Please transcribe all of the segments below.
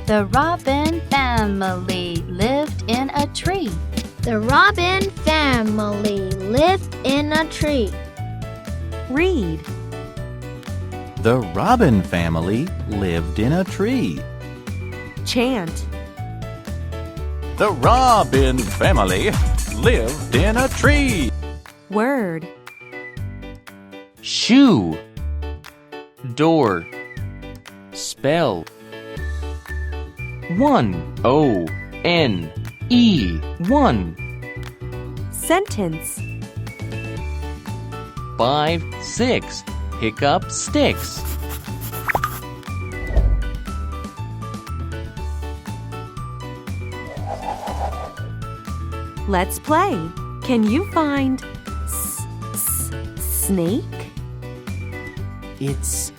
The robin family lived in a tree. The robin family lived in a tree. Read. The robin family lived in a tree. Chant. The robin family lived in a tree. Word. Shoe. Door. Spell. one. Sentence. 5, 6. Pick up sticks. Let's play. Can you find snake? It's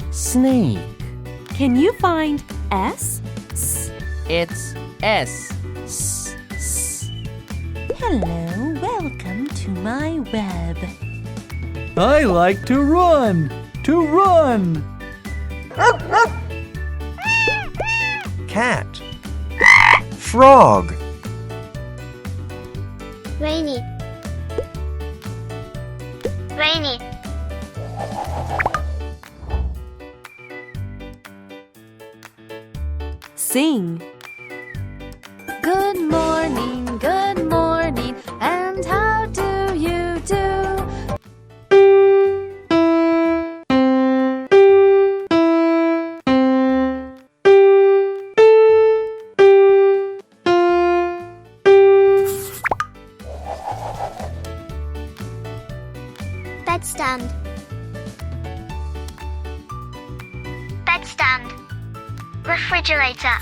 snake. Can you find s? It's S. Hello, welcome to my web. I like to run. Cat. Frog. Rainy. Sing. Good morning, and how do you do? Bedstand. Refrigerator.